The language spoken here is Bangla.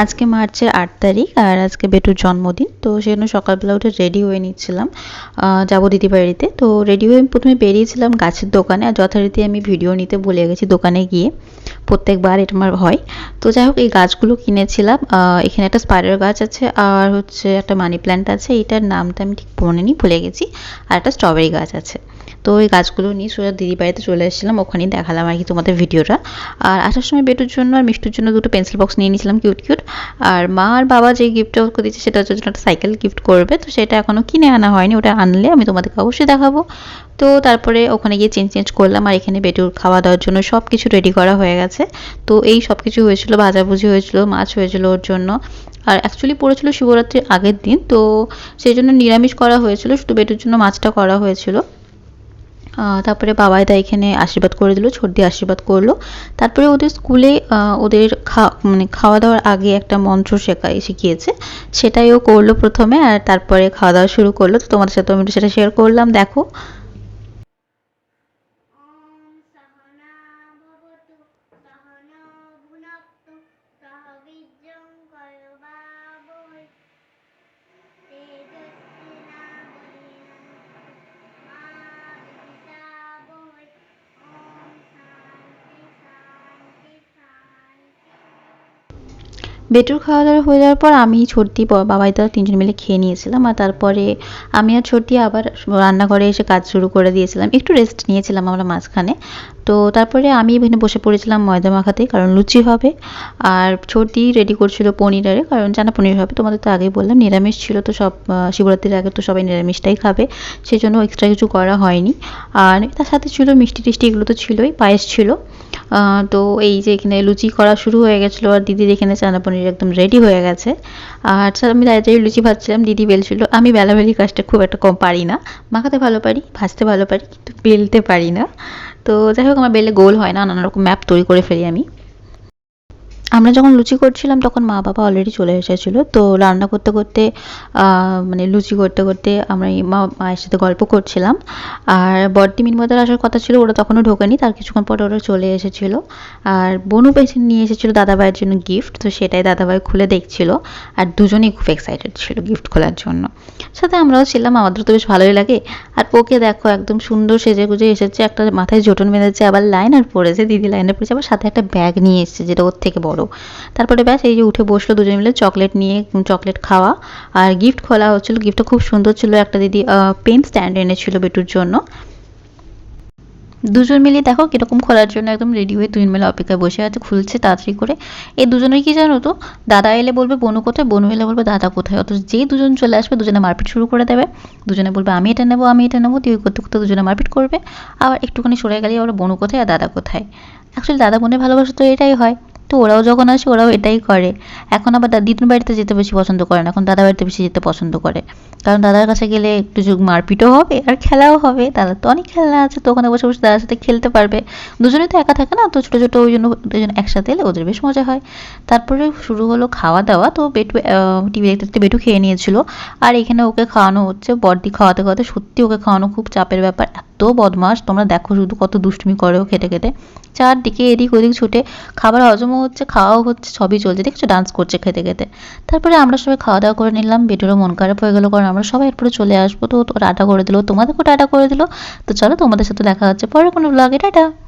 আজকে মার্চের 8 তারিখ আর আজকে বেটুর জন্মদিন। তো সেজন্য সকালবেলা উঠে রেডি হয়ে নিচ্ছিলাম, যাবো দিদি বাড়িতে। তো রেডি হয়ে প্রথমে বেরিয়েছিলাম গাছের দোকানে, আর যথারীতি আমি ভিডিও নিতে ভুলে গেছি দোকানে গিয়ে, প্রত্যেকবার এটা আমার হয়। তো যাই হোক এই গাছগুলো কিনেছিলাম। এখানে একটা স্পাইডার গাছ আছে আর হচ্ছে একটা মানি প্ল্যান্ট আছে, এইটার নামটা আমি ঠিক মনে নেই, ভুলে গেছি। আর একটা স্ট্রবেরি গাছ আছে। তো ওই গাছগুলো নিয়ে সোজা দিদি বাড়িতে চলে এসেছিলাম, ওখানেই দেখালাম আর কি তোমাদের ভিডিওটা। আর আসার সময় বেটুর জন্য আর মিষ্টুর জন্য দুটো পেন্সিল বক্স নিয়ে নিয়েছিলাম, কিউট কিউট। আর মা আর বাবা যে গিফটটা ওকে দিচ্ছে সেটা হচ্ছে একটা সাইকেল গিফট করবে, তো সেটা এখনও কিনে আনা হয়নি, ওটা আনলে আমি তোমাদেরকে অবশ্যই দেখাবো। তো তারপরে ওখানে গিয়ে চেঞ্জ করলাম, আর এখানে বেটুর খাওয়া দাওয়ার জন্য সব কিছু রেডি করা হয়ে গেছে। তো এই সব কিছু হয়েছিল, ভাজাভুজি হয়েছিল, মাছ হয়েছিল ওর জন্য। আর অ্যাকচুয়ালি পড়েছিল শিবরাত্রির আগের দিন, তো সেই জন্য নিরামিষ করা হয়েছিল, শুধু বেটুর জন্য মাছটা করা হয়েছিল। তারপরে বাবাই দা এখানে আশীর্বাদ করে দিল, ছোট আশীর্বাদ করলো। তারপরে ওদের স্কুলে ওদের খাওয়া দাওয়ার আগে একটা মন্ত্র শিখিয়েছে, সেটাই ও করলো প্রথমে, আর তারপরে খাওয়া দাওয়া শুরু করলো। তো তোমাদের সাথে আমি সেটা শেয়ার করলাম, দেখো। বেটুর খাওয়া দাওয়া হয়ে যাওয়ার পর আমি ছোট্টি বাবাই তো তিনজন মিলে খেয়ে নিয়েছিলাম, আর তারপরে আমি আর ছোট্টি আবার রান্নাঘরে এসে কাজ শুরু করে দিয়েছিলাম, একটু রেস্ট নিয়েছিলাম আমরা মাঝখানে। তো তারপরে আমি এখানে বসে পড়েছিলাম ময়দা মাখাতে, কারণ লুচি হবে। আর ছোট্টি রেডি করছিল পনিরে, কারণ চানা পনির হবে, তোমাদের তো আগেই বললাম নিরামিষ ছিল, তো সব শিবরাত্রির আগে তো সবাই নিরামিষটাই খাবে, সেই জন্য এক্সট্রা কিছু করা হয়নি। আর তার সাথে ছিল মিষ্টি টিষ্টি, এগুলো তো ছিলই, পায়েস ছিল। তো এই যে এখানে লুচি করা শুরু হয়ে গেছিলো, আর দিদির এখানে চানা পনির একদম রেডি হয়ে গেছে। আর আমি দাঁড়িয়ে লুচি ভাজছিলাম, দিদি বেলছিল। আমি বেলাবেলি কাজটা খুব একটা কম পারি না, মাখাতে ভালো পারি, ভাজতে ভালো পারি, কিন্তু বেলতে পারি না। তো যাই হোক আমার বেলে গোল হয় না, নানা রকম ম্যাপ তৈরি করে ফেলি আমি। আমরা যখন লুচি করছিলাম তখন মা বাবা অলরেডি চলে এসেছিলো। তো রান্না করতে করতে মানে লুচি করতে করতে আমরা মায়ের সাথে গল্প করছিলাম। আর বড়দি মিনমদার আসার কথা ছিল, ওরা তখনও ঢোকেনি, তার কিছুক্ষণ পরে ওরা চলে এসেছিলো। আর বনু পেছন নিয়ে এসেছিলো দাদাভাইয়ের জন্য গিফট, তো সেটাই দাদাভাই খুলে দেখছিল। আর দুজনেই খুব এক্সাইটেড ছিল গিফট খোলার জন্য, সাথে আমরাও ছিলাম, আমাদের তো বেশ ভালোই লাগে। আর ওকে দেখো একদম সুন্দর সেজে গুজে এসেছে, একটা মাথায় জোটন বেঁধেছে, আবার লাইনার পরেছে, দিদি লাইনার পরেছে, আবার সাথে একটা ব্যাগ নিয়ে এসেছে যেটা ওর থেকে বড়। তারপরে ব্যাস এই যে উঠে বসলো দুজন মিলে চকলেট নিয়ে, চকলেট খাওয়া আর গিফট খোলা হচ্ছিল। গিফটটা খুব সুন্দর ছিল, একটা দিদি পেন স্ট্যান্ড এনেছিল বেটুর জন্য। দুজন মিলে দেখো কিরকম খোলার জন্য একদম রেডি হয়ে দুজন মিলে অপেক্ষায় বসে আছে, খুলছে তাড়াতাড়ি করে। এই দুজনের কি জানো তো, দাদা এলে বলবে বনু কোথায়, বনু এলে বলবে দাদা কোথায়, অথচ যেই দুজন চলে আসবে দুজনে মারপিট শুরু করে দেবে। দুজনে বলবে আমি এটা নেবো, আমি এটা নেবো, দিয়ে করতে করতে দুজনে মারপিট করবে। আবার একটুখানি সরে গেলেই আবার বনু কোথায় আর দাদা কোথায়। অ্যাকচুয়ালি দাদা বোনের ভালোবাসা তো এটাই হয়। তো ওরাও যখন আসে ওরাও এটাই করে। এখন আবার দিদুন বাড়িতে যেতে বেশি পছন্দ করে না, এখন দাদা বাড়িতে বেশি যেতে পছন্দ করে। কারণ দাদার কাছে গেলে একটু মারপিটও হবে আর খেলাও হবে, দাদার তো অনেক খেলনা আছে, তো ওখানে বসে বসে দাদার সাথে খেলতে পারবে। দুজনেই তো একা থাকে না, তো ছোটো ছোটো ওই জন্য দুজন একসাথে এলে ওদের বেশ মজা হয়। তারপরে শুরু হলো খাওয়া দাওয়া। তো বেটু টিভি দেখতে দেখতে বেটু খেয়ে নিয়েছিল, আর এখানে ওকে খাওয়ানো হচ্ছে। বড়দি খাওয়াতে খাওয়াতে সত্যি ওকে খাওয়ানো খুব চাপের ব্যাপার, এত বদমাস, তোমরা দেখো শুধু কত দুষ্টুমি করে ও খেতে খেতে। চারদিকে এদিক ওদিক ছুটে খাবার হজমও হচ্ছে, খাওয়াও হচ্ছে, সবই চলছে, দেখছো ডান্স করছে খেতে খেতে। তারপরে আমরা সবাই খাওয়া দাওয়া করে নিলাম, বেটুরও মন খারাপ হয়ে গেলো, কারণ আমরা সবাই এরপরে চলে আসবো, তো টাটা করে দিল, তোমাদেরকেও টাটা করে দিল। তো চলো তোমাদের সাথে দেখা হচ্ছে পরে কোনো ব্লগে, টাটা।